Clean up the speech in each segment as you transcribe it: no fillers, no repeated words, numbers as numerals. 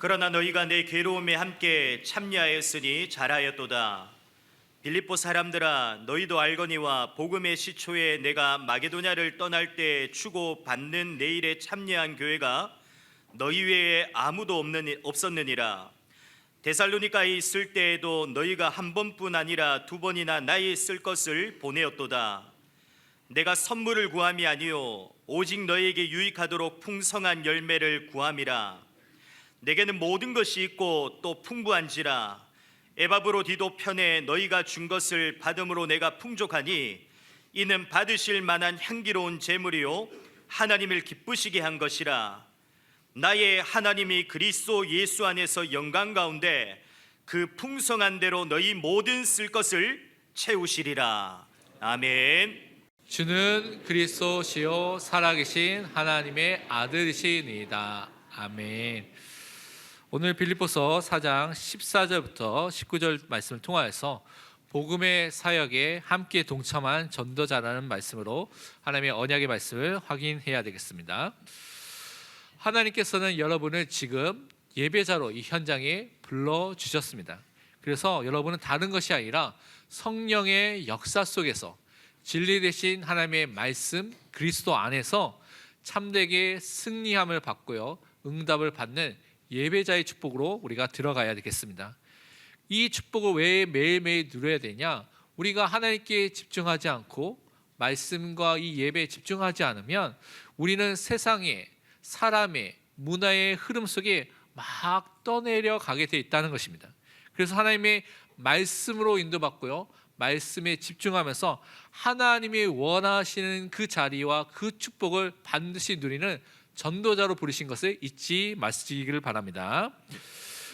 그러나 너희가 내 괴로움에 함께 참여하였으니 잘하였도다. 빌립보 사람들아, 너희도 알거니와 복음의 시초에 내가 마게도냐를 떠날 때 주고받는 내일에 참여한 교회가 너희 외에 아무도 없었느니라. 데살로니가에 있을 때에도 너희가 한 번뿐 아니라 두 번이나 나의 쓸 것을 보내었도다. 내가 선물을 구함이 아니요 오직 너희에게 유익하도록 풍성한 열매를 구함이라. 내게는 모든 것이 있고 또 풍부한지라. 에바브로디도 편에 너희가 준 것을 받음으로 내가 풍족하니 이는 받으실 만한 향기로운 제물이요 하나님을 기쁘시게 한 것이라. 나의 하나님이 그리스도 예수 안에서 영광 가운데 그 풍성한 대로 너희 모든 쓸 것을 채우시리라. 아멘. 주는 그리스도시요 살아계신 하나님의 아들이시니이다. 아멘. 오늘 빌립보서 4장 14절부터 19절 말씀을 통하여서 복음의 사역에 함께 동참한 전도자라는 말씀으로 하나님의 언약의 말씀을 확인해야 되겠습니다. 하나님께서는 여러분을 지금 예배자로 이 현장에 불러주셨습니다. 그래서 여러분은 다른 것이 아니라 성령의 역사 속에서 진리 되신 하나님의 말씀 그리스도 안에서 참되게 승리함을 받고요 응답을 받는 예배자의 축복으로 우리가 들어가야 되겠습니다. 이 축복을 왜 매일매일 누려야 되냐? 우리가 하나님께 집중하지 않고 말씀과 이 예배에 집중하지 않으면 우리는 세상의 사람의 문화의 흐름 속에 막 떠내려 가게 돼 있다는 것입니다. 그래서 하나님의 말씀으로 인도받고요 말씀에 집중하면서 하나님이 원하시는 그 자리와 그 축복을 반드시 누리는 전도자로 부르신 것을 잊지 마시기를 바랍니다.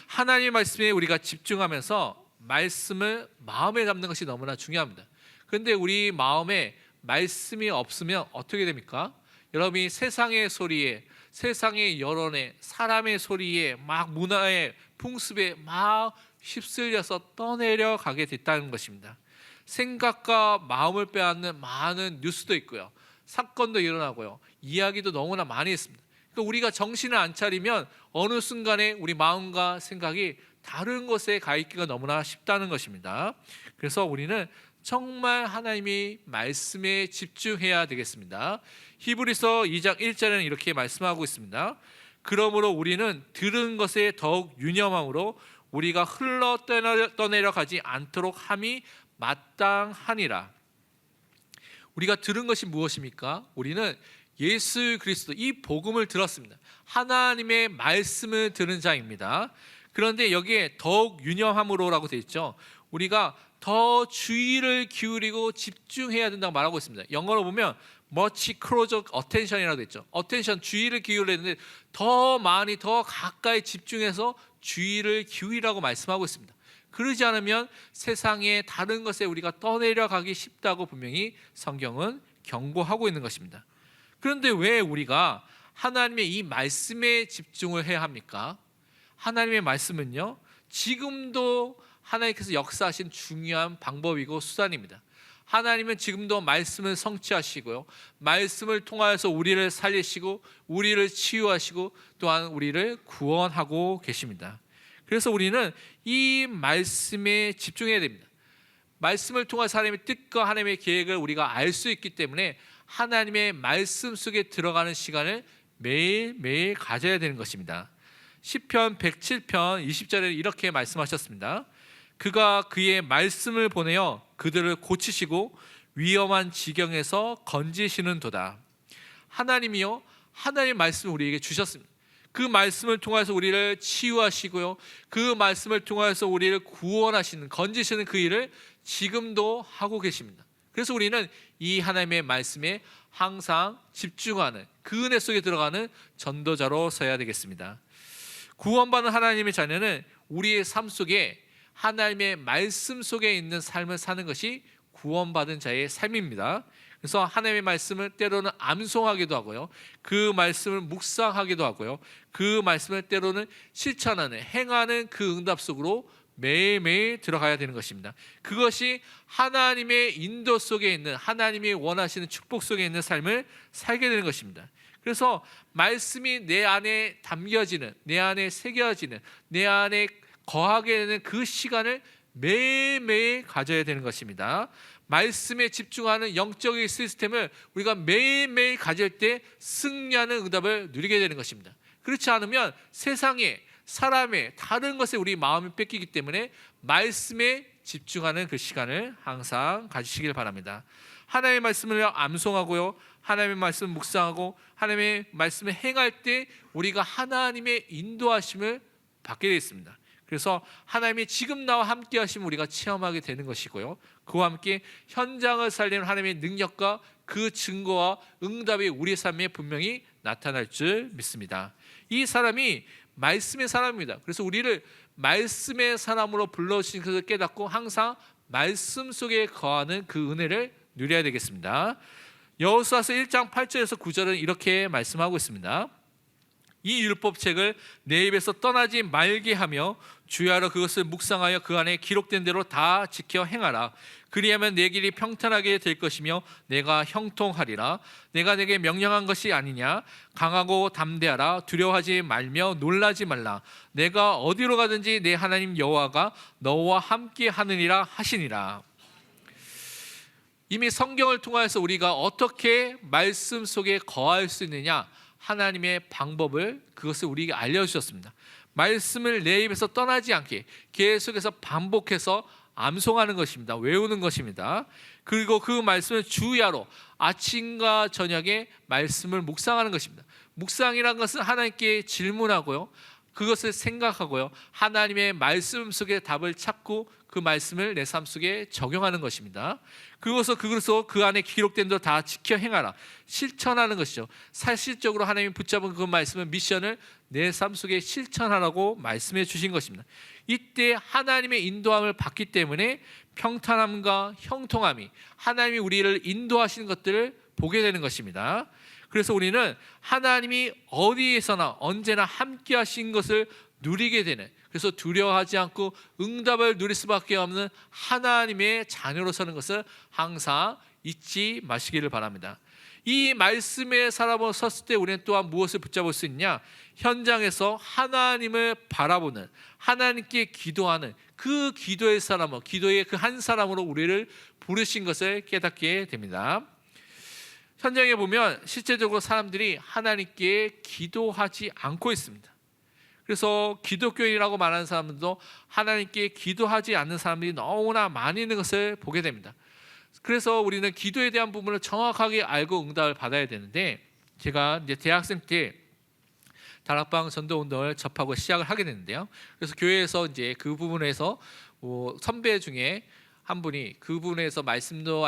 하나님의 말씀에 우리가 집중하면서 말씀을 마음에 담는 것이 너무나 중요합니다. 그런데 우리 마음에 말씀이 없으면 어떻게 됩니까? 여러분이 세상의 소리에, 세상의 여론에, 사람의 소리에, 막 문화의 풍습에 막 휩쓸려서 떠내려 가게 됐다는 것입니다. 생각과 마음을 빼앗는 많은 뉴스도 있고요 사건도 일어나고요 이야기도 너무나 많이 있습니다. 그러니까 우리가 정신을 안 차리면 어느 순간에 우리 마음과 생각이 다른 곳에 가 있기가 너무나 쉽다는 것입니다. 그래서 우리는 정말 하나님의 말씀에 집중해야 되겠습니다. 히브리서 2장 1절에는 이렇게 말씀하고 있습니다. 그러므로 우리는 들은 것에 더욱 유념함으로 우리가 흘러 떠내려 가지 않도록 함이 마땅하니라. 우리가 들은 것이 무엇입니까? 우리는 예수 그리스도 이 복음을 들었습니다. 하나님의 말씀을 들은 자입니다. 그런데 여기에 더욱 유념함으로라고 되어 있죠. 우리가 더 주의를 기울이고 집중해야 된다고 말하고 있습니다. 영어로 보면 much closer attention이라고 되어 있죠. attention, 주의를 기울여야 되는데 더 많이 더 가까이 집중해서 주의를 기울이라고 말씀하고 있습니다. 그러지 않으면 세상의 다른 것에 우리가 떠내려 가기 쉽다고 분명히 성경은 경고하고 있는 것입니다. 그런데 왜 우리가 하나님의 이 말씀에 집중을 해야 합니까? 하나님의 말씀은요 지금도 하나님께서 역사하신 중요한 방법이고 수단입니다. 하나님은 지금도 말씀을 성취하시고요 말씀을 통하여서 우리를 살리시고 우리를 치유하시고 또한 우리를 구원하고 계십니다. 그래서 우리는 이 말씀에 집중해야 됩니다. 말씀을 통해서 하나님의 뜻과 하나님의 계획을 우리가 알 수 있기 때문에 하나님의 말씀 속에 들어가는 시간을 매일매일 가져야 되는 것입니다. 시편 107편 20절에 이렇게 말씀하셨습니다. 그가 그의 말씀을 보내어 그들을 고치시고 위험한 지경에서 건지시는 도다. 하나님이요 하나님의 말씀을 우리에게 주셨습니다. 그 말씀을 통해서 우리를 치유하시고요 그 말씀을 통해서 우리를 구원하시는 건지시는 그 일을 지금도 하고 계십니다. 그래서 우리는 이 하나님의 말씀에 항상 집중하는 그 은혜 속에 들어가는 전도자로 서야 되겠습니다. 구원받은 하나님의 자녀는 우리의 삶 속에 하나님의 말씀 속에 있는 삶을 사는 것이 구원받은 자의 삶입니다. 그래서 하나님의 말씀을 때로는 암송하기도 하고요 그 말씀을 묵상하기도 하고요 그 말씀을 때로는 실천하는 행하는 그 응답 속으로 매일매일 들어가야 되는 것입니다. 그것이 하나님의 인도 속에 있는 하나님이 원하시는 축복 속에 있는 삶을 살게 되는 것입니다. 그래서 말씀이 내 안에 담겨지는, 내 안에 새겨지는, 내 안에 거하게 되는 그 시간을 매일매일 가져야 되는 것입니다. 말씀에 집중하는 영적인 시스템을 우리가 매일매일 가질 때 승리하는 응답을 누리게 되는 것입니다. 그렇지 않으면 세상에, 사람의 다른 것에 우리 마음이 뺏기기 때문에 말씀에 집중하는 그 시간을 항상 가지시길 바랍니다. 하나님의 말씀을 암송하고요, 하나님의 말씀을 묵상하고 하나님의 말씀을 행할 때 우리가 하나님의 인도하심을 받게 되어 있습니다. 그래서 하나님이 지금 나와 함께 하심을 우리가 체험하게 되는 것이고요, 그와 함께 현장을 살리는 하나님의 능력과 그 증거와 응답이 우리 삶에 분명히 나타날 줄 믿습니다. 이 사람이 말씀의 사람입니다. 그래서 우리를 말씀의 사람으로 불러주신 것을 깨닫고 항상 말씀 속에 거하는 그 은혜를 누려야 되겠습니다. 여호수아서 1장 8절에서 9절은 이렇게 말씀하고 있습니다. 이 율법책을 내 입에서 떠나지 말게 하며 주야로 그것을 묵상하여 그 안에 기록된 대로 다 지켜 행하라. 그리하면 내 길이 평탄하게 될 것이며 내가 형통하리라. 내가 내게 명령한 것이 아니냐. 강하고 담대하라. 두려워하지 말며 놀라지 말라. 내가 어디로 가든지 내 하나님 여호와가 너와 함께 하느니라 하시니라. 이미 성경을 통하여서 우리가 어떻게 말씀 속에 거할 수 있느냐, 하나님의 방법을, 그것을 우리에게 알려주셨습니다. 말씀을 내 입에서 떠나지 않게 계속해서 반복해서 암송하는 것입니다. 외우는 것입니다. 그리고 그 말씀을 주야로 아침과 저녁에 말씀을 묵상하는 것입니다. 묵상이란 것은 하나님께 질문하고요, 그것을 생각하고요, 하나님의 말씀 속에 답을 찾고 그 말씀을 내 삶 속에 적용하는 것입니다. 그것을 그 안에 기록된 대로 다 지켜 행하라. 실천하는 것이죠. 사실적으로 하나님이 붙잡은 그 말씀은 미션을 내 삶 속에 실천하라고 말씀해 주신 것입니다. 이때 하나님의 인도함을 받기 때문에 평탄함과 형통함이, 하나님이 우리를 인도하시는 것들을 보게 되는 것입니다. 그래서 우리는 하나님이 어디에서나 언제나 함께 하신 것을 누리게 되는, 그래서 두려워하지 않고 응답을 누릴 수밖에 없는 하나님의 자녀로 서는 것을 항상 잊지 마시기를 바랍니다. 이 말씀의 사람으로 섰을 때 우리는 또한 무엇을 붙잡을 수 있냐? 현장에서 하나님을 바라보는, 하나님께 기도하는 그 기도의 사람으로, 기도의 그 한 사람으로 우리를 부르신 것을 깨닫게 됩니다. 현장에 보면 실제적으로 사람들이 하나님께 기도하지 않고 있습니다. 그래서 기독교인이라고 말하는 사람들도 하나님께 기도하지 않는 사람들이 너무나 많이 있는 것을 보게 됩니다. 그래서 우리는 기도에 대한 부분을 정확하게 알고 응답을 받아야 되는데, 제가 이제 대학생 때 다락방 전도 운동을 접하고 시작을 하게 됐는데요. 그래서 교회에서 이제 그 부분에서 선배 중에 한 분이 그 부분에서 말씀도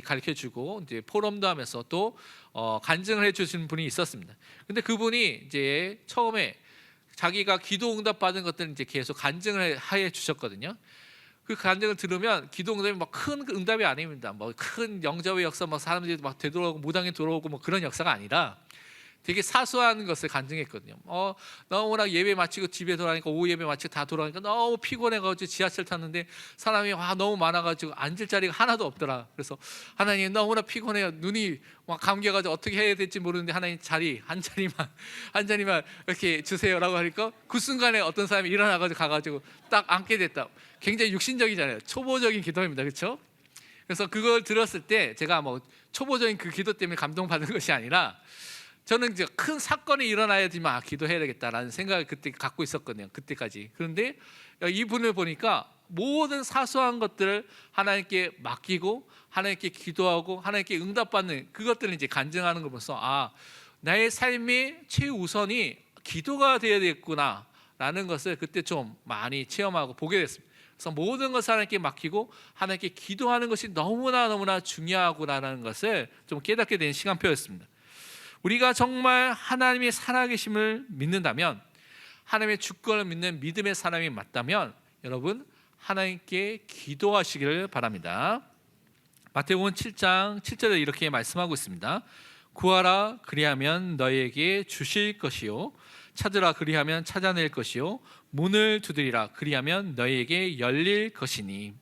가르쳐주고 이제 포럼도 하면서 또 간증을 해주시는 분이 있었습니다. 근데 그분이 이제 처음에 자기가 기도 응답 받은 것들을 이제 계속 간증을 해 주셨거든요. 그 간증을 들으면 기도 응답이 막 큰 응답이 아닙니다. 뭐 큰 영접의 역사, 막 사람들이 막 되돌아오고 무당이 돌아오고 뭐 그런 역사가 아니라 되게 사소한 것을 간증했거든요. 너무나 예배 마치고 집에 돌아가니까, 오후 예배 마치고 다 돌아가니까 너무 피곤해가지고 지하철 탔는데 사람이 너무 많아가지고 앉을 자리가 하나도 없더라. 그래서 하나님 너무나 피곤해요. 눈이 막 감겨가지고 어떻게 해야 될지 모르는데 하나님 자리 한 자리만 이렇게 주세요라고 하니까 그 순간에 어떤 사람이 일어나가지고 가가지고 딱 앉게 됐다. 굉장히 육신적이잖아요. 초보적인 기도입니다, 그렇죠? 그래서 그걸 들었을 때 제가 뭐 초보적인 그 기도 때문에 감동받은 것이 아니라, 저는 이제 큰 사건이 일어나야지만 기도해야 되겠다라는 생각을 그때 갖고 있었거든요. 그때까지. 그런데 이분을 보니까 모든 사소한 것들을 하나님께 맡기고 하나님께 기도하고 하나님께 응답받는 그것들을 이제 간증하는 걸 보면서 나의 삶의 최우선이 기도가 되어야 되겠구나라는 것을 그때 좀 많이 체험하고 보게 됐습니다. 그래서 모든 것을 하나님께 맡기고 하나님께 기도하는 것이 너무나 중요하구나라는 것을 좀 깨닫게 된 시간표였습니다. 우리가 정말 하나님의 살아계심을 믿는다면, 하나님의 주권을 믿는 믿음의 사람이 맞다면 여러분 하나님께 기도하시기를 바랍니다. 마태복음 7장 7절에 이렇게 말씀하고 있습니다. 구하라 그리하면 너희에게 주실 것이요, 찾으라 그리하면 찾아낼 것이요, 문을 두드리라 그리하면 너희에게 열릴 것이니.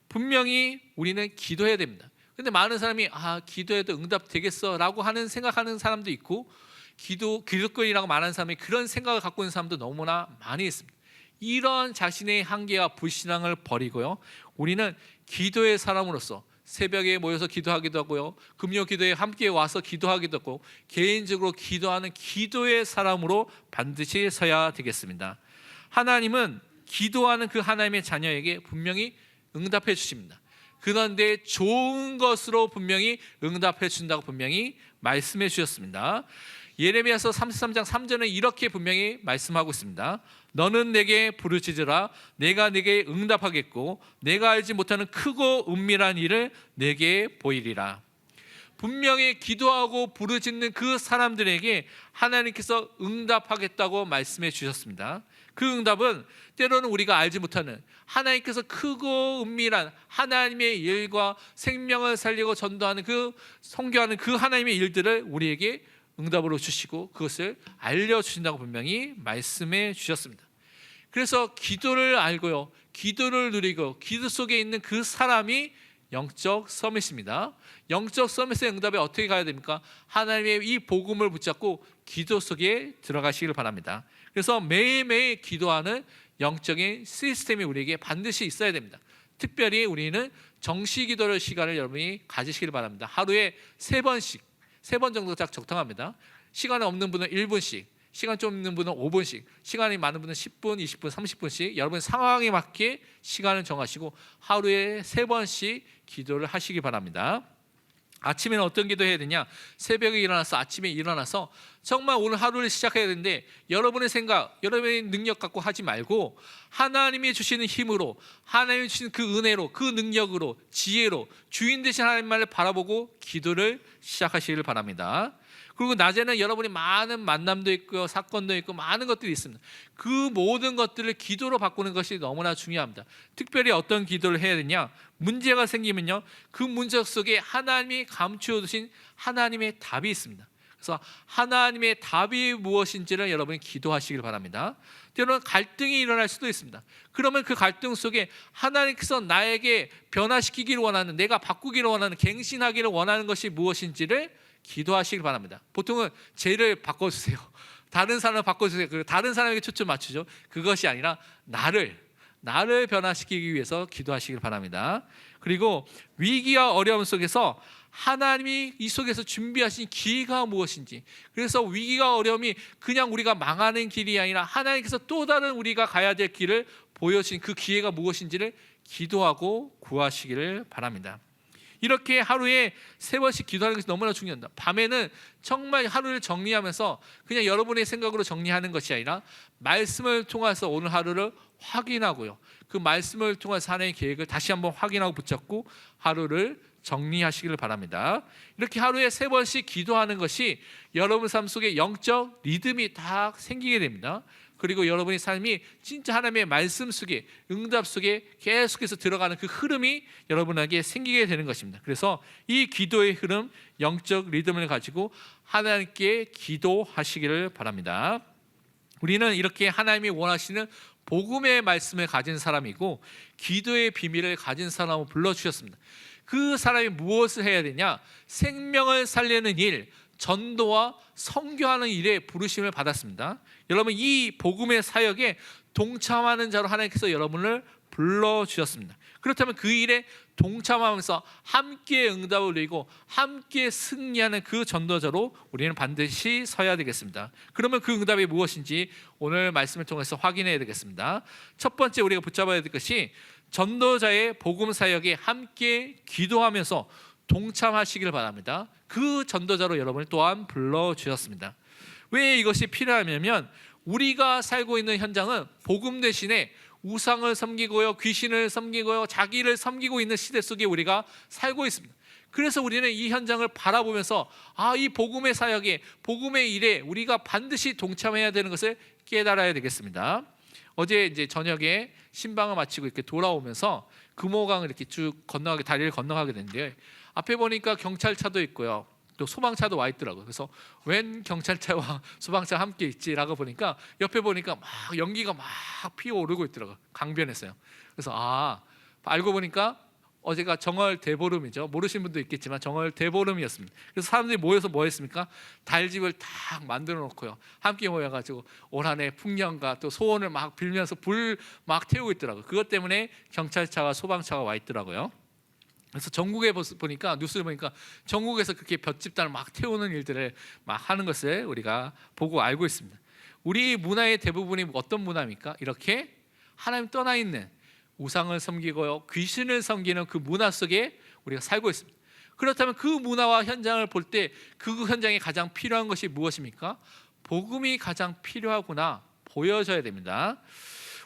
분명히 우리는 기도해야 됩니다. 근데 많은 사람이 기도해도 응답되겠어라고 생각하는 사람도 있고, 기독교인이라고 말하는 사람이 그런 생각을 갖고 있는 사람도 너무나 많이 있습니다. 이런 자신의 한계와 불신앙을 버리고요, 우리는 기도의 사람으로서 새벽에 모여서 기도하기도 하고요, 금요 기도에 함께 와서 기도하기도 하고, 개인적으로 기도하는 기도의 사람으로 반드시 서야 되겠습니다. 하나님은 기도하는 그 하나님의 자녀에게 분명히 응답해 주십니다. 그런데 좋은 것으로 분명히 응답해 준다고 분명히 말씀해 주셨습니다. 예레미야서 33장 3절은 이렇게 분명히 말씀하고 있습니다. 너는 내게 부르짖으라, 내가 내게 응답하겠고 내가 알지 못하는 크고 은밀한 일을 내게 보이리라. 분명히 기도하고 부르짖는 그 사람들에게 하나님께서 응답하겠다고 말씀해 주셨습니다. 그 응답은 때로는 우리가 알지 못하는 하나님께서 크고 은밀한 하나님의 일과 생명을 살리고 전도하는 선교하는 그 하나님의 일들을 우리에게 응답으로 주시고 그것을 알려주신다고 분명히 말씀해 주셨습니다. 그래서 기도를 알고요, 기도를 누리고 기도 속에 있는 그 사람이 영적 서밋입니다. 영적 서밋의 응답에 어떻게 가야 됩니까? 하나님의 이 복음을 붙잡고 기도 속에 들어가시길 바랍니다. 그래서 매일매일 기도하는 영적인 시스템이 우리에게 반드시 있어야 됩니다. 특별히 우리는 정시 기도를 시간을 여러분이 가지시길 바랍니다. 하루에 3번씩, 3번 정도 딱 적당합니다. 시간이 없는 분은 1분씩, 시간 좀 있는 분은 5분씩, 시간이 많은 분은 10분, 20분, 30분씩 여러분 상황에 맞게 시간을 정하시고 하루에 3번씩 기도를 하시기 바랍니다. 아침에는 어떤 기도 해야 되냐? 새벽에 일어나서 아침에 일어나서 정말 오늘 하루를 시작해야 되는데 여러분의 생각, 여러분의 능력 갖고 하지 말고 하나님이 주시는 힘으로, 하나님이 주시는 그 은혜로, 그 능력으로, 지혜로 주인 되신 하나님만을 바라보고 기도를 시작하시길 바랍니다. 그리고 낮에는 여러분이 많은 만남도 있고요, 사건도 있고 많은 것들이 있습니다. 그 모든 것들을 기도로 바꾸는 것이 너무나 중요합니다. 특별히 어떤 기도를 해야 되냐? 문제가 생기면요, 그 문제 속에 하나님이 감추어 두신 하나님의 답이 있습니다. 그래서 하나님의 답이 무엇인지를 여러분이 기도하시길 바랍니다. 때로는 갈등이 일어날 수도 있습니다. 그러면 그 갈등 속에 하나님께서 나에게 변화시키기를 원하는, 내가 바꾸기를 원하는, 갱신하기를 원하는 것이 무엇인지를 기도하시길 바랍니다. 보통은 쟤를 바꿔주세요, 다른 사람을 바꿔주세요, 다른 사람에게 초점 맞추죠. 그것이 아니라 나를 변화시키기 위해서 기도하시길 바랍니다. 그리고 위기와 어려움 속에서 하나님이 이 속에서 준비하신 기회가 무엇인지, 그래서 위기와 어려움이 그냥 우리가 망하는 길이 아니라 하나님께서 또 다른 우리가 가야 될 길을 보여주신 그 기회가 무엇인지를 기도하고 구하시기를 바랍니다. 이렇게 하루에 3번씩 기도하는 것이 너무나 중요합니다. 밤에는 정말 하루를 정리하면서 그냥 여러분의 생각으로 정리하는 것이 아니라 말씀을 통해서 오늘 하루를 확인하고요, 그 말씀을 통해서 하나님의 계획을 다시 한번 확인하고 붙잡고 하루를 정리하시기를 바랍니다. 이렇게 하루에 3번씩 기도하는 것이 여러분 삶 속에 영적 리듬이 다 생기게 됩니다. 그리고 여러분의 삶이 진짜 하나님의 말씀 속에, 응답 속에 계속해서 들어가는 그 흐름이 여러분에게 생기게 되는 것입니다. 그래서 이 기도의 흐름, 영적 리듬을 가지고 하나님께 기도하시기를 바랍니다. 우리는 이렇게 하나님이 원하시는 복음의 말씀을 가진 사람이고 기도의 비밀을 가진 사람을 불러주셨습니다. 그 사람이 무엇을 해야 되냐? 생명을 살리는 일, 전도와 선교하는 일에 부르심을 받았습니다. 여러분, 이 복음의 사역에 동참하는 자로 하나님께서 여러분을 불러주셨습니다. 그렇다면 그 일에 동참하면서 함께 응답을 누리고 함께 승리하는 그 전도자로 우리는 반드시 서야 되겠습니다. 그러면 그 응답이 무엇인지 오늘 말씀을 통해서 확인해야 되겠습니다. 첫 번째 우리가 붙잡아야 될 것이 전도자의 복음 사역에 함께 기도하면서 동참하시길 바랍니다. 그 전도자로 여러분을 또한 불러주셨습니다. 왜 이것이 필요하냐면 우리가 살고 있는 현장은 복음 대신에 우상을 섬기고요, 귀신을 섬기고요, 자기를 섬기고 있는 시대 속에 우리가 살고 있습니다. 그래서 우리는 이 현장을 바라보면서 이 복음의 사역에, 복음의 일에 우리가 반드시 동참해야 되는 것을 깨달아야 되겠습니다. 어제 이제 저녁에 신방을 마치고 이렇게 돌아오면서 금호강을 이렇게 쭉 다리를 건너가게 됐는데 앞에 보니까 경찰차도 있고요, 또 소방차도 와 있더라고요. 그래서 웬 경찰차와 소방차가 함께 있지라고 보니까 옆에 보니까 막 연기가 막 피어오르고 있더라고요. 강변에서요. 그래서 알고 보니까 어제가 정월 대보름이죠. 모르시는 분도 있겠지만 정월 대보름이었습니다. 그래서 사람들이 모여서 뭐 했습니까? 달집을 딱 만들어 놓고요, 함께 모여가지고 올 한해 풍년과 또 소원을 막 빌면서 불 막 태우고 있더라고요. 그것 때문에 경찰차와 소방차가 와 있더라고요. 그래서 전국에 보니까, 뉴스를 보니까 전국에서 그렇게 볏집단을 막 태우는 일들을 막 하는 것을 우리가 보고 알고 있습니다. 우리 문화의 대부분이 어떤 문화입니까? 이렇게 하나님 떠나 있는 우상을 섬기고요, 귀신을 섬기는 그 문화 속에 우리가 살고 있습니다. 그렇다면 그 문화와 현장을 볼 때 그 현장에 가장 필요한 것이 무엇입니까? 복음이 가장 필요하구나 보여져야 됩니다.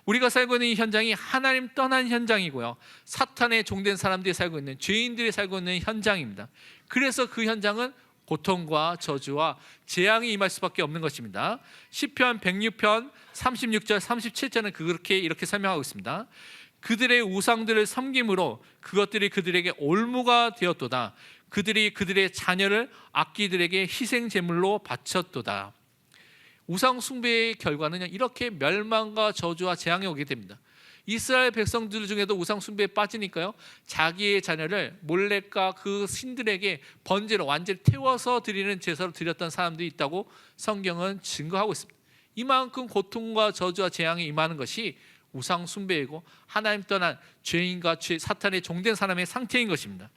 우리가 살고 있는 이 현장이 하나님 떠난 현장이고요, 사탄의 종된 사람들이 살고 있는, 죄인들이 살고 있는 현장입니다. 그래서 그 현장은 고통과 저주와 재앙이 임할 수밖에 없는 것입니다. 시편 106편 36절 37절은 그렇게 이렇게 설명하고 있습니다. 그들의 우상들을 섬김으로 그것들이 그들에게 올무가 되었도다. 그들이 그들의 자녀를 악기들에게 희생 제물로 바쳤도다. 우상 숭배의 결과는 이렇게 멸망과 저주와 재앙이 오게 됩니다. 이스라엘 백성들 중에도 우상 숭배에 빠지니까요, 자기의 자녀를 몰렉과 그 신들에게 번제로 완전히 태워서 드리는 제사로 드렸던 사람들이 있다고 성경은 증거하고 있습니다. 이만큼 고통과 저주와 재앙이 임하는 것이 우상 숭배이고 하나님 떠난 죄인과 사탄의 종된 사람의 상태인 것입니다.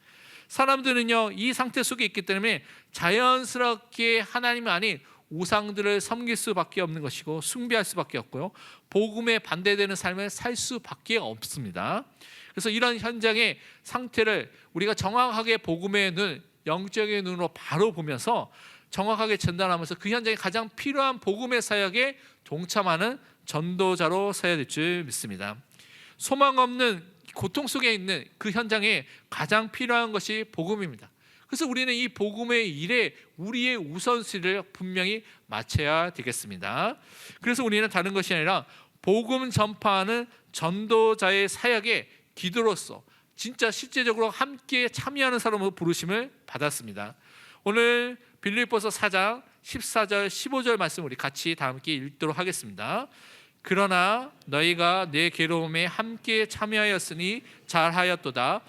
사람들은요, 이 상태 속에 있기 때문에 자연스럽게 하나님이 아닌 우상들을 섬길 수밖에 없는 것이고 숭배할 수밖에 없고요, 복음에 반대되는 삶을 살 수밖에 없습니다. 그래서 이런 현장의 상태를 우리가 정확하게 복음의 눈, 영적인 눈으로 바로 보면서 정확하게 전달하면서 그 현장에 가장 필요한 복음의 사역에 동참하는 전도자로 서야 될 줄 믿습니다. 소망 없는 고통 속에 있는 그 현장에 가장 필요한 것이 복음입니다. 그래서 우리는 이 복음의 일에 우리의 우선순위를 분명히 맞춰야 되겠습니다. 그래서 우리는 다른 것이 아니라 복음 전파하는 전도자의 사역에 기도로서 진짜 실제적으로 함께 참여하는 사람으로 부르심을 받았습니다. 오늘 빌립보서 4장 14절 15절 말씀 우리 같이 다 함께 읽도록 하겠습니다. 그러나 너희가 내 괴로움에 함께 참여하였으니 잘하였도다.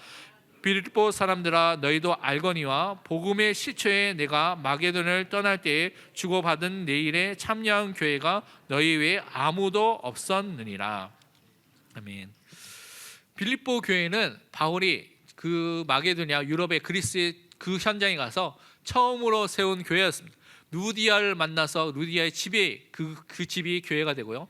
빌립보 사람들아, 너희도 알거니와 복음의 시초에 내가 마게도냐를 떠날 때에 주고받은 내 일에 참여한 교회가 너희 외에 아무도 없었느니라. 아멘. 빌립보 교회는 바울이 그 마게도냐, 유럽의 그리스의 그 현장에 가서 처음으로 세운 교회였습니다. 루디아를 만나서 루디아의 집에 그 집이 교회가 되고요,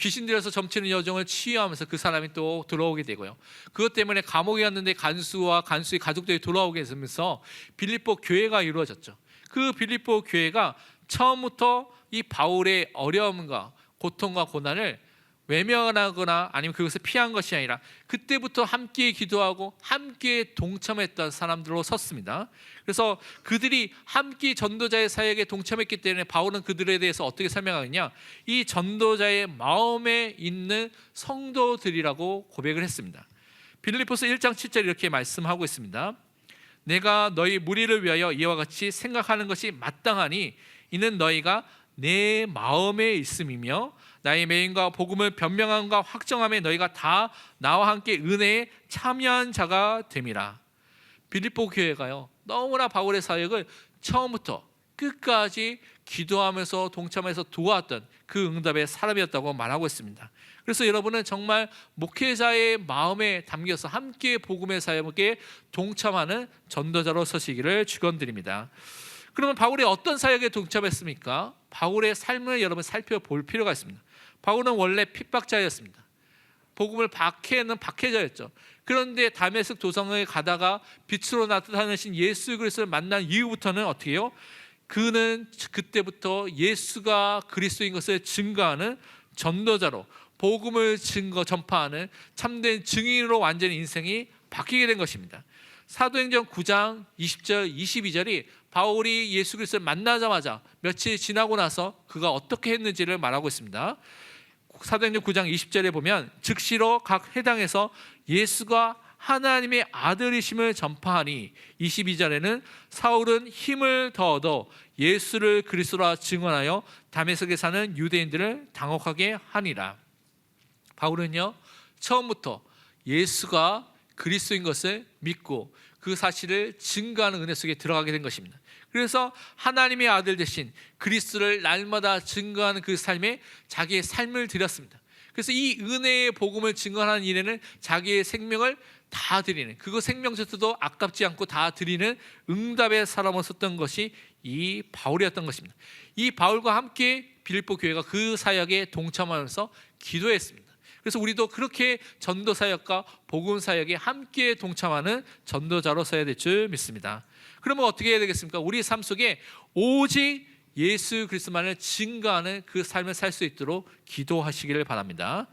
귀신 들여서 점치는 여정을 치유하면서 그 사람이 또 돌아오게 되고요, 그것 때문에 감옥에 갔는데 간수와 간수의 가족들이 돌아오게 되면서 빌립보 교회가 이루어졌죠. 그 빌립보 교회가 처음부터 이 바울의 어려움과 고통과 고난을 외면하거나 아니면 그것을 피한 것이 아니라 그때부터 함께 기도하고 함께 동참했던 사람들로 섰습니다. 그래서 그들이 함께 전도자의 사역에 동참했기 때문에 바울은 그들에 대해서 어떻게 설명하느냐, 이 전도자의 마음에 있는 성도들이라고 고백을 했습니다. 빌립보서 1장 7절 이렇게 말씀하고 있습니다. 내가 너희 무리를 위하여 이와 같이 생각하는 것이 마땅하니 이는 너희가 내 마음에 있음이며 나의 메인과 복음을 변명함과 확정함에 너희가 다 나와 함께 은혜에 참여한 자가 됨이라. 빌립보 교회가요, 너무나 바울의 사역을 처음부터 끝까지 기도하면서 동참해서 도왔던 그 응답의 사람이었다고 말하고 있습니다. 그래서 여러분은 정말 목회자의 마음에 담겨서 함께 복음의 사역에 동참하는 전도자로 서시기를 축원드립니다. 그러면 바울이 어떤 사역에 동참했습니까? 바울의 삶을 여러분 살펴볼 필요가 있습니다. 바울은 원래 핍박자였습니다. 복음을 박해는 박해자였죠. 그런데 다메섹 도성에 가다가 빛으로 나타나신 예수 그리스도를 만난 이후부터는 어떻게 해요? 그는 그때부터 예수가 그리스도인 것을 증거하는 전도자로, 복음을 전파하는 참된 증인으로 완전히 인생이 바뀌게 된 것입니다. 사도행전 9장 20절 22절이 바울이 예수 그리스도를 만나자마자 며칠 지나고 나서 그가 어떻게 했는지를 말하고 있습니다. 사도행전 9장 20절에 보면 즉시로 각 회당에서 예수가 하나님의 아들이심을 전파하니, 22절에는 사울은 힘을 더 얻어 예수를 그리스도라 증언하여 다메섹에 사는 유대인들을 당혹하게 하니라. 바울은요, 처음부터 예수가 그리스도인 것을 믿고 그 사실을 증거하는 은혜 속에 들어가게 된 것입니다. 그래서 하나님의 아들 되신 그리스도를 날마다 증거하는 그 삶에 자기의 삶을 드렸습니다. 그래서 이 은혜의 복음을 증거하는 일에는 자기의 생명을 다 드리는, 그거 생명조차도 아깝지 않고 다 드리는 응답의 사람으로 섰던 것이 이 바울이었던 것입니다. 이 바울과 함께 빌립보 교회가 그 사역에 동참하면서 기도했습니다. 그래서 우리도 그렇게 전도 사역과 복음 사역에 함께 동참하는 전도자로 서야 될 줄 믿습니다. 그러면 어떻게 해야 되겠습니까? 우리 삶 속에 오직 예수 그리스도만을 증거하는 그 삶을 살 수 있도록 기도하시기를 바랍니다.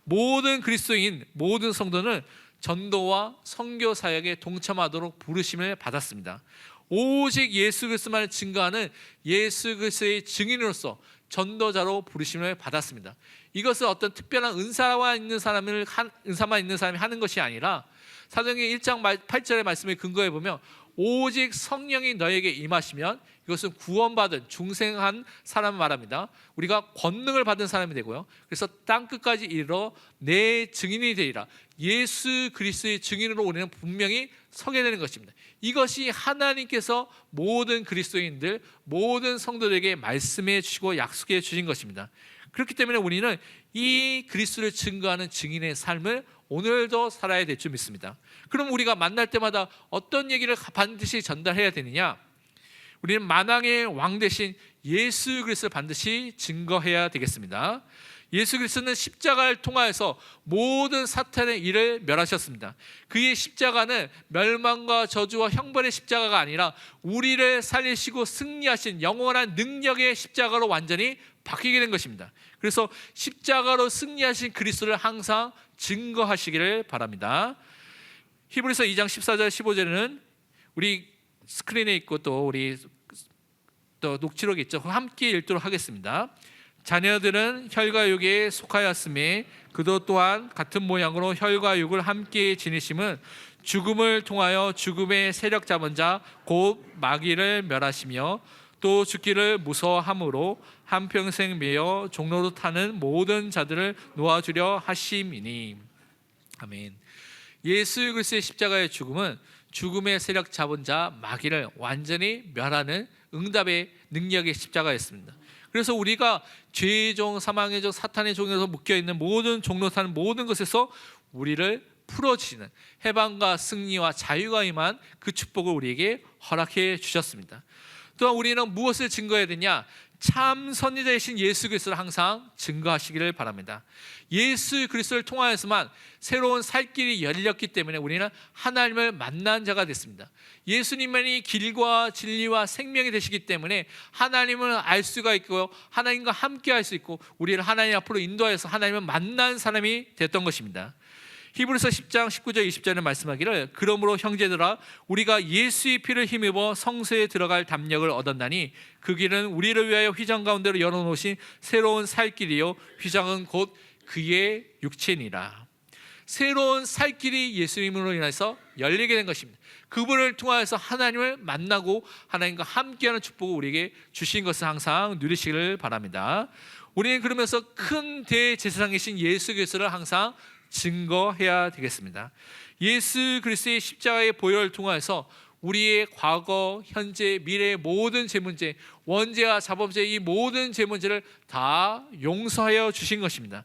모든 그리스도인, 모든 성도는 전도와 선교 사역에 동참하도록 부르심을 받았습니다. 오직 예수 그리스도만을 증거하는 예수 그리스도의 증인으로서 전도자로 부르심을 받았습니다. 이것은 어떤 특별한 은사만 있는 사람이 하는 것이 아니라 사도행전 1장 8절의 말씀을 근거해 보면 오직 성령이 너에게 임하시면 이것은 구원받은 중생한 사람을 말합니다. 우리가 권능을 받은 사람이 되고요. 그래서 땅끝까지 이르러 내 증인이 되리라. 예수 그리스도의 증인으로 우리는 분명히 서게 되는 것입니다. 이것이 하나님께서 모든 그리스도인들, 모든 성도들에게 말씀해 주시고 약속해 주신 것입니다. 그렇기 때문에 우리는 이 그리스도를 증거하는 증인의 삶을 오늘도 살아야 될 줄 믿습니다. 그럼 우리가 만날 때마다 어떤 얘기를 반드시 전달해야 되느냐? 우리는 만왕의 왕 대신 예수 그리스도를 반드시 증거해야 되겠습니다. 예수 그리스도는 십자가를 통하여서 모든 사탄의 일을 멸하셨습니다. 그의 십자가는 멸망과 저주와 형벌의 십자가가 아니라 우리를 살리시고 승리하신 영원한 능력의 십자가로 완전히 바뀌게 된 것입니다. 그래서 십자가로 승리하신 그리스도를 항상 증거하시기를 바랍니다. 히브리서 2장 14절 15절에는 우리 스크린에 있고 또 우리 또 녹취록이 있죠. 함께 읽도록 하겠습니다. 자녀들은 혈과 육에 속하였음에 그도 또한 같은 모양으로 혈과 육을 함께 지니심은 죽음을 통하여 죽음의 세력 잡은 자 곧 마귀를 멸하시며 또 죽기를 무서워함으로 한평생 매여 종로로 타는 모든 자들을 놓아주려 하심이니. 아멘. 예수 그리스도의 십자가의 죽음은 죽음의 세력 잡은 자 마귀를 완전히 멸하는 응답의 능력의 십자가였습니다. 그래서 우리가 죄의 종, 사망의 종, 사탄의 종에서 묶여있는 모든 종로 타는 모든 것에서 우리를 풀어주시는 해방과 승리와 자유가 임한 그 축복을 우리에게 허락해 주셨습니다. 또한 우리는 무엇을 증거해야 되냐? 참 선지자이신 예수 그리스도를 항상 증거하시기를 바랍니다. 예수 그리스도를 통하여서만 새로운 살 길이 열렸기 때문에 우리는 하나님을 만난 자가 됐습니다. 예수님만이 길과 진리와 생명이 되시기 때문에 하나님을 알 수가 있고요, 하나님과 함께 할 수 있고 우리를 하나님 앞으로 인도하여서 하나님을 만난 사람이 됐던 것입니다. 히브리서 10장 19절 20절에 말씀하기를 그러므로 형제들아 우리가 예수의 피를 힘입어 성소에 들어갈 담력을 얻었나니 그 길은 우리를 위하여 휘장 가운데로 열어놓으신 새로운 살 길이요 휘장은 곧 그의 육체니라. 새로운 살 길이 예수님으로 인해서 열리게 된 것입니다. 그분을 통하여서 하나님을 만나고 하나님과 함께하는 축복을 우리에게 주신 것을 항상 누리시기를 바랍니다. 우리는 그러면서 큰 대제사장이신 예수 그리스도를 항상 증거해야 되겠습니다. 예수 그리스도의 십자가의 보혈을 통해서 우리의 과거, 현재, 미래의 모든 죄 문제, 원죄와 자범죄 이 모든 죄 문제를 다 용서하여 주신 것입니다.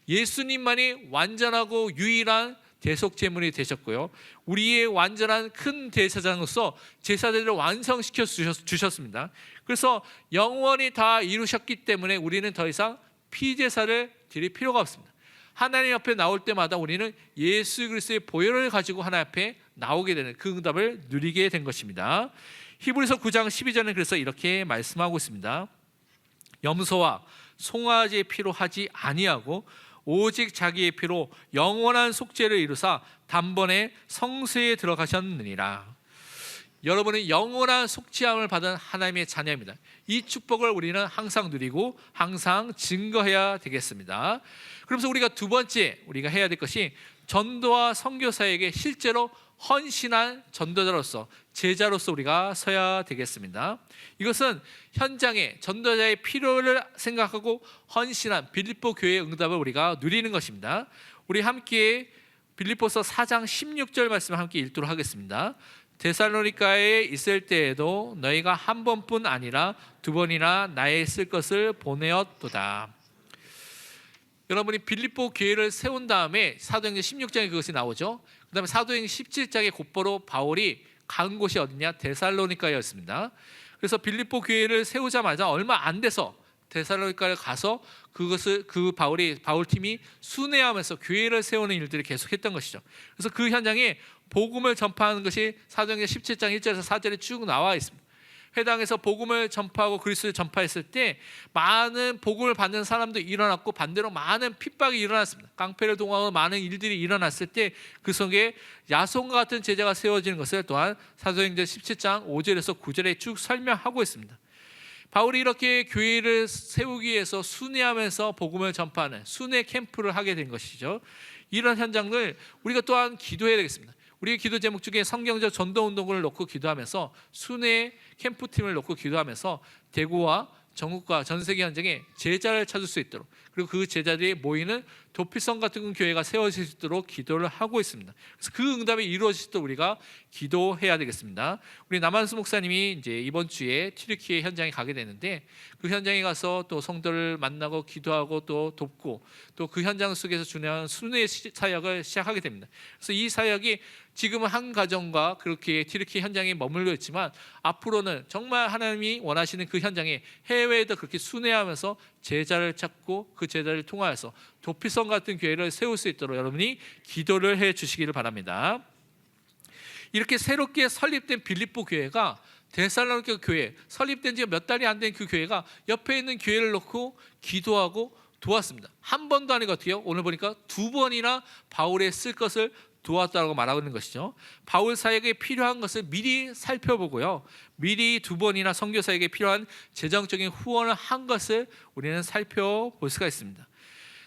예수님만이 완전하고 유일한 대속 제물이 되셨고요, 우리의 완전한 큰 대제사장으로서 제사들을 완성시켜 주셨습니다. 그래서 영원히 다 이루셨기 때문에 우리는 더 이상 피제사를 드릴 필요가 없습니다. 하나님 앞에 나올 때마다 우리는 예수 그리스도의 보혈을 가지고 하나님 앞에 나오게 되는 그 응답을 누리게 된 것입니다. 히브리서 9장 12절은 그래서 이렇게 말씀하고 있습니다. 염소와 송아지의 피로 하지 아니하고 오직 자기의 피로 영원한 속죄를 이루사 단번에 성소에 들어가셨느니라. 여러분은 영원한 속죄함을 받은 하나님의 자녀입니다. 이 축복을 우리는 항상 누리고 항상 증거해야 되겠습니다. 그러면서 우리가 두 번째 우리가 해야 될 것이 전도와 선교사에게 실제로 헌신한 전도자로서 제자로서 우리가 서야 되겠습니다. 이것은 현장에 전도자의 필요를 생각하고 헌신한 빌립보 교회의 응답을 우리가 누리는 것입니다. 우리 함께 빌립보서 4장 16절 말씀 함께 읽도록 하겠습니다. 데살로니가에 있을 때에도 너희가 한 번뿐 아니라 두 번이나 나의 쓸 것을 보내었도다. 여러분이 빌립보 교회를 세운 다음에 사도행전 16장에 그것이 나오죠. 그 다음에 사도행전 17장에 곧바로 바울이 간 곳이 어디냐? 데살로니가였습니다. 그래서 빌립보 교회를 세우자마자 얼마 안 돼서 데살로니가를 가서 바울 팀이 순회하면서 교회를 세우는 일들을 계속했던 것이죠. 그래서 그 현장에 복음을 전파하는 것이 사도행전 17장 1절에서 4절에 쭉 나와 있습니다. 회당에서 복음을 전파하고 그리스도를 전파했을 때 많은 복음을 받는 사람도 일어났고 반대로 많은 핍박이 일어났습니다. 깡패를 동원하고 많은 일들이 일어났을 때 그 속에 야손과 같은 제자가 세워지는 것을 또한 사도행전 17장 5절에서 9절에 쭉 설명하고 있습니다. 바울이 이렇게 교회를 세우기 위해서 순회하면서 복음을 전파하는 순회 캠프를 하게 된 것이죠. 이런 현장을 우리가 또한 기도해야 되겠습니다. 우리의 기도 제목 중에 성경적 전도 운동을 놓고 기도하면서 순회 캠프팀을 놓고 기도하면서 대구와 전국과 전 세계 현장에 제자를 찾을 수 있도록, 그리고 그 제자들이 모이는 도피성 같은 교회가 세워질 수 있도록 기도를 하고 있습니다. 그래서 그 응답이 이루어질 수 있도록 우리가 기도해야 되겠습니다. 우리 남한수 목사님이 이제 이번 주에 튀르키예 현장에 가게 되는데, 그 현장에 가서 또 성도를 만나고 기도하고 또 돕고 또 그 현장 속에서 준행하는 순회 사역을 시작하게 됩니다. 그래서 이 사역이 지금은 한 가정과 그렇게 튀르키예 현장에 머물러 있지만 앞으로는 정말 하나님이 원하시는 그 현장에 해외에도 그렇게 순회하면서 제자를 찾고 그 제자를 통하여서 도피성 같은 교회를 세울 수 있도록 여러분이 기도를 해 주시기를 바랍니다. 이렇게 새롭게 설립된 빌립보 교회가 데살로니가 교회, 설립된 지 몇 달이 안 된 그 교회가 옆에 있는 교회를 놓고 기도하고 도왔습니다. 한 번도 아니고 어떻게요? 오늘 보니까 두 번이나 바울의 쓸 것을 도왔다고 말하고 있는 것이죠. 바울 사역에 필요한 것을 미리 살펴보고요, 미리 두 번이나 선교 사역에 필요한 재정적인 후원을 한 것을 우리는 살펴볼 수가 있습니다.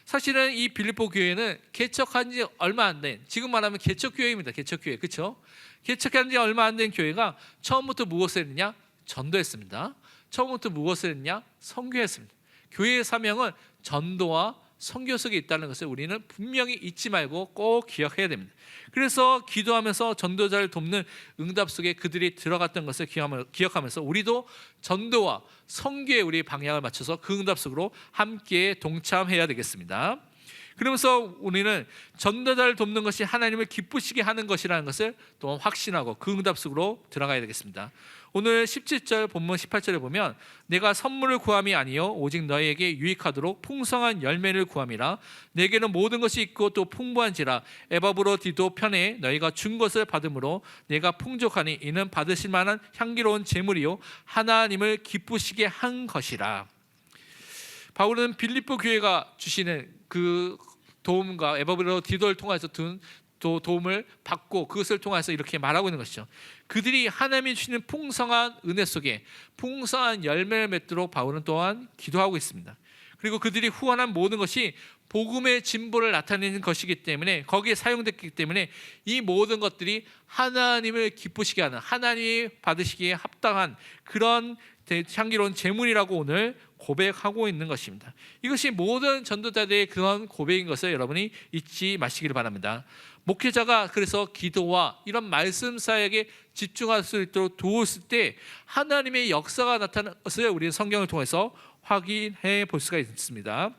사실은 이 빌립보 교회는 개척한 지 얼마 안 된, 지금 말하면 개척교회입니다. 개척교회, 그렇죠? 개척한 지 얼마 안 된 교회가 처음부터 무엇을 했느냐? 전도했습니다. 처음부터 무엇을 했느냐? 선교했습니다. 교회의 사명은 전도와 선교 속에 있다는 것을 우리는 분명히 잊지 말고 꼭 기억해야 됩니다. 그래서 기도하면서 전도자를 돕는 응답 속에 그들이 들어갔던 것을 기억하면서 우리도 전도와 선교에 우리의 방향을 맞춰서 그 응답 속으로 함께 동참해야 되겠습니다. 그러면서 우리는 전도자를 돕는 것이 하나님을 기쁘시게 하는 것이라는 것을 또 확신하고 그 응답 속으로 들어가야 되겠습니다. 오늘 17절 본문 18절에 보면 내가 선물을 구함이 아니요 오직 너희에게 유익하도록 풍성한 열매를 구함이라. 내게는 모든 것이 있고 또 풍부한지라. 에바브로디도 편에 너희가 준 것을 받음으로 내가 풍족하니 이는 받으실 만한 향기로운 제물이요 하나님을 기쁘시게 한 것이라. 바울은 빌립보 교회가 주시는 그 도움과 에바브로디도를 통해서 도움을 받고 그것을 통해서 이렇게 말하고 있는 것이죠. 그들이 하나님이 주시는 풍성한 은혜 속에 풍성한 열매를 맺도록 바울은 또한 기도하고 있습니다. 그리고 그들이 후원한 모든 것이 복음의 진보를 나타내는 것이기 때문에, 거기에 사용됐기 때문에 이 모든 것들이 하나님을 기쁘시게 하는, 하나님이 받으시기에 합당한 그런 향기로운 제물이라고 오늘 고백하고 있는 것입니다. 이것이 모든 전도자들의 그런 고백인 것을 여러분이 잊지 마시기를 바랍니다. 목회자가 그래서 기도와 이런 말씀 사역에 집중할 수 있도록 도왔을 때 하나님의 역사가 나타나는 것을 우리는 성경을 통해서 확인해 볼 수가 있습니다.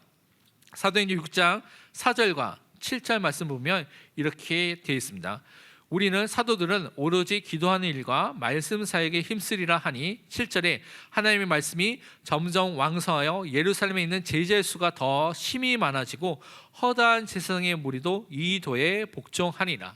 사도행전 6장 4절과 7절 말씀 보면 이렇게 되어 있습니다. 우리는 사도들은 오로지 기도하는 일과 말씀 사역에 힘쓰리라 하니 7절에 하나님의 말씀이 점점 왕성하여 예루살렘에 있는 제자의 수가 더 심히 많아지고 허다한 세상의 무리도 이 도에 복종하니라.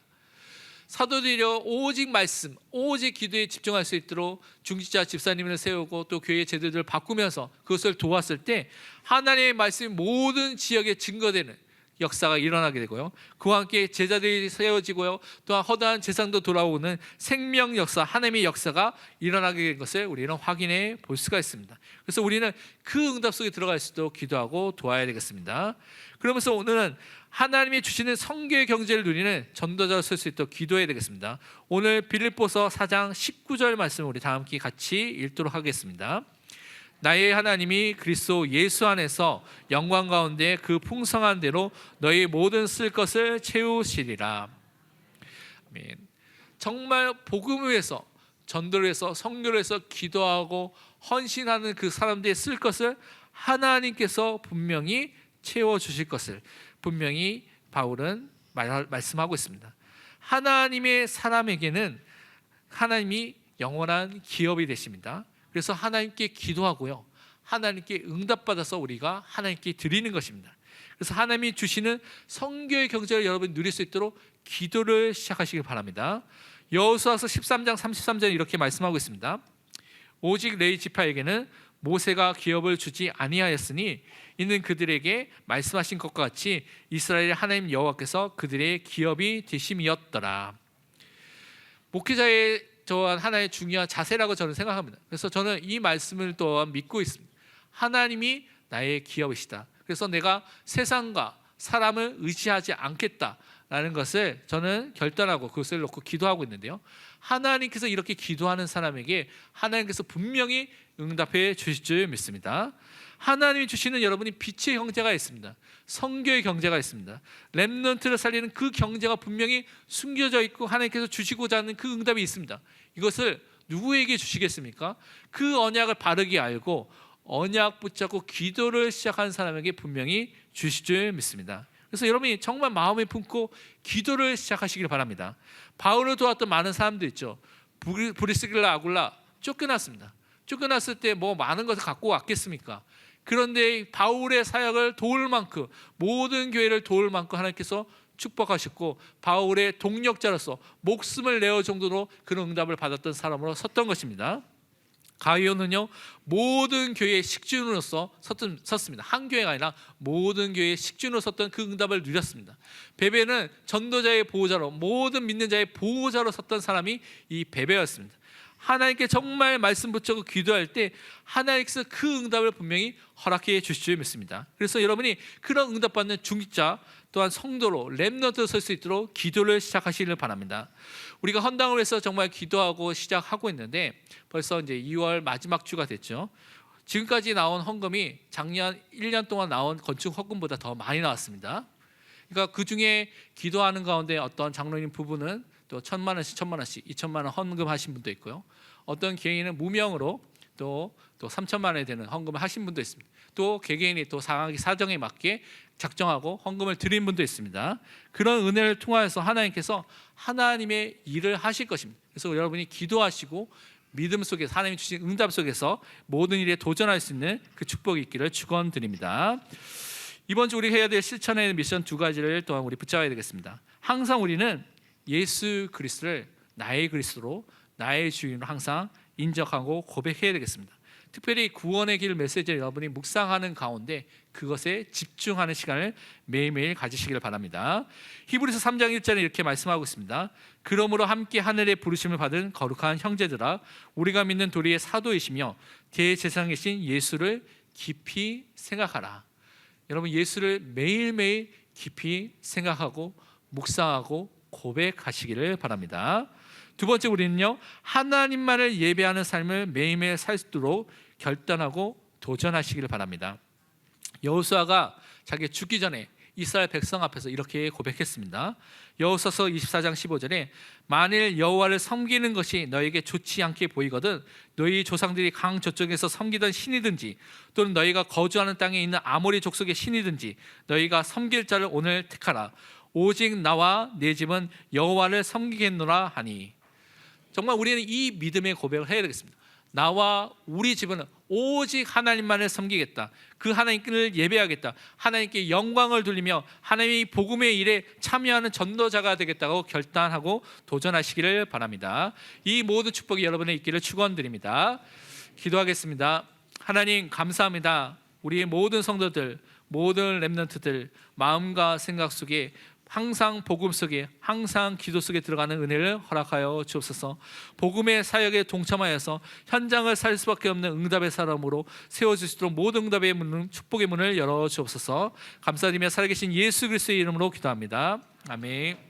사도들이여 오직 말씀, 오직 기도에 집중할 수 있도록 중직자 집사님을 세우고 또 교회 제도들을 바꾸면서 그것을 도왔을 때 하나님의 말씀이 모든 지역에 증거되는 역사가 일어나게 되고요, 그와 함께 제자들이 세워지고요, 또한 허다한 재상도 돌아오는 생명 역사, 하나님의 역사가 일어나게 된 것을 우리는 확인해 볼 수가 있습니다. 그래서 우리는 그 응답 속에 들어갈 수 있도록 기도하고 도와야 되겠습니다. 그러면서 오늘은 하나님이 주시는 선교의 경제를 누리는 전도자로 설 수 있도록 기도해야 되겠습니다. 오늘 빌립보서 4장 19절 말씀 우리 다 함께 같이 읽도록 하겠습니다. 나의 하나님이 그리스도 예수 안에서 영광 가운데 그 풍성한 대로 너희 모든 쓸 것을 채우시리라. 아멘. 정말 복음을 위해서, 전도를 위해서, 선교를 위해서 기도하고 헌신하는 그 사람들의 쓸 것을 하나님께서 분명히 채워주실 것을 분명히 바울은 말씀하고 있습니다. 하나님의 사람에게는 하나님이 영원한 기업이 되십니다. 그래서 하나님께 기도하고요, 하나님께 응답받아서 우리가 하나님께 드리는 것입니다. 그래서 하나님이 주시는 성교의 경제를 여러분 누릴 수 있도록 기도를 시작하시길 바랍니다. 여호수아서 13장 33절에 이렇게 말씀하고 있습니다. 오직 레위 지파에게는 모세가 기업을 주지 아니하였으니 이는 그들에게 말씀하신 것과 같이 이스라엘 하나님 여호와께서 그들의 기업이 되심이었더라. 목회자의 또한 하나의 중요한 자세라고 저는 생각합니다. 그래서 저는 이 말씀을 또한 믿고 있습니다. 하나님이 나의 기업이시다. 그래서 내가 세상과 사람을 의지하지 않겠다라는 것을 저는 결단하고 그것을 놓고 기도하고 있는데요, 하나님께서 이렇게 기도하는 사람에게 하나님께서 분명히 응답해 주실 줄 믿습니다. 하나님이 주시는 여러분이 빛의 경제가 있습니다. 성교의 경제가 있습니다. 렘넌트를 살리는 그 경제가 분명히 숨겨져 있고 하나님께서 주시고자 하는 그 응답이 있습니다. 이것을 누구에게 주시겠습니까? 그 언약을 바르게 알고 언약 붙잡고 기도를 시작하는 사람에게 분명히 주실 줄 믿습니다. 그래서 여러분이 정말 마음에 품고 기도를 시작하시길 바랍니다. 바울을 도왔던 많은 사람들 있죠. 브리스길라 아굴라 쫓겨났습니다. 쫓겨났을 때 뭐 많은 것을 갖고 왔겠습니까? 그런데 바울의 사역을 도울 만큼, 모든 교회를 도울 만큼 하나님께서 축복하셨고 바울의 동력자로서 목숨을 내어 정도로 그런 응답을 받았던 사람으로 섰던 것입니다. 가이오는요, 모든 교회의 식준으로서 섰습니다. 한 교회가 아니라 모든 교회의 식준으로 섰던 그 응답을 누렸습니다. 베베는 전도자의 보호자로, 모든 믿는 자의 보호자로 섰던 사람이 이 베베였습니다. 하나님께 정말 말씀 붙잡고 기도할 때 하나님께서 그 응답을 분명히 허락해 주실 줄 믿습니다. 그래서 여러분이 그런 응답받는 중직자 또한 성도로 렘넌트로 설 수 있도록 기도를 시작하시길 바랍니다. 우리가 헌당을 위해서 정말 기도하고 시작하고 있는데 벌써 이제 2월 마지막 주가 됐죠. 지금까지 나온 헌금이 작년 1년 동안 나온 건축 헌금보다 더 많이 나왔습니다. 그러니까 그 중에 기도하는 가운데 어떤 장로님 부부는 또 1,000만 원씩 1,000만 원씩 2,000만 원 헌금하신 분도 있고요. 어떤 개인은 무명으로 또 3,000만 원이 되는 헌금을 하신 분도 있습니다. 또 개개인이 또 사정에 맞게 작정하고 헌금을 드린 분도 있습니다. 그런 은혜를 통하여서 하나님께서 하나님의 일을 하실 것입니다. 그래서 여러분이 기도하시고 믿음 속에서 하나님 주신 응답 속에서 모든 일에 도전할 수 있는 그 축복이 있기를 축원드립니다. 이번 주 우리 해야 될 실천의 미션 2가지를 또한 우리 붙잡아야 되겠습니다. 항상 우리는 예수 그리스도를 나의 그리스도로, 나의 주인으로 항상 인정하고 고백해야 되겠습니다. 특별히 구원의 길 메시지를 여러분이 묵상하는 가운데 그것에 집중하는 시간을 매일매일 가지시길 바랍니다. 히브리서 3장 1절에 이렇게 말씀하고 있습니다. 그러므로 함께 하늘의 부르심을 받은 거룩한 형제들아, 우리가 믿는 도리의 사도이시며 대제사장에 계신 예수를 깊이 생각하라. 여러분, 예수를 매일매일 깊이 생각하고 묵상하고 고백하시기를 바랍니다. 두 번째, 우리는요, 하나님만을 예배하는 삶을 매일매일 살도록 결단하고 도전하시기를 바랍니다. 여호수아가 자기 죽기 전에 이스라엘 백성 앞에서 이렇게 고백했습니다. 여호수아서 24장 15절에 만일 여호와를 섬기는 것이 너에게 좋지 않게 보이거든 너희 조상들이 강 저쪽에서 섬기던 신이든지 또는 너희가 거주하는 땅에 있는 아모리 족속의 신이든지 너희가 섬길 자를 오늘 택하라. 오직 나와 내 집은 여호와를 섬기겠노라 하니. 정말 우리는 이 믿음의 고백을 해야 되겠습니다. 나와 우리 집은 오직 하나님만을 섬기겠다. 그 하나님을 예배하겠다. 하나님께 영광을 돌리며 하나님의 복음의 일에 참여하는 전도자가 되겠다고 결단하고 도전하시기를 바랍니다. 이 모든 축복이 여러분의 있기를 축원드립니다. 기도하겠습니다. 하나님 감사합니다. 우리의 모든 성도들, 모든 렘넌트들 마음과 생각 속에 항상 복음 속에, 항상 기도 속에 들어가는 은혜를 허락하여 주옵소서. 복음의 사역에 동참하여서 현장을 살 수밖에 없는 응답의 사람으로 세워주시도록 모든 응답의 문, 축복의 문을 열어 주옵소서. 감사드리며 살아계신 예수 그리스도의 이름으로 기도합니다. 아멘.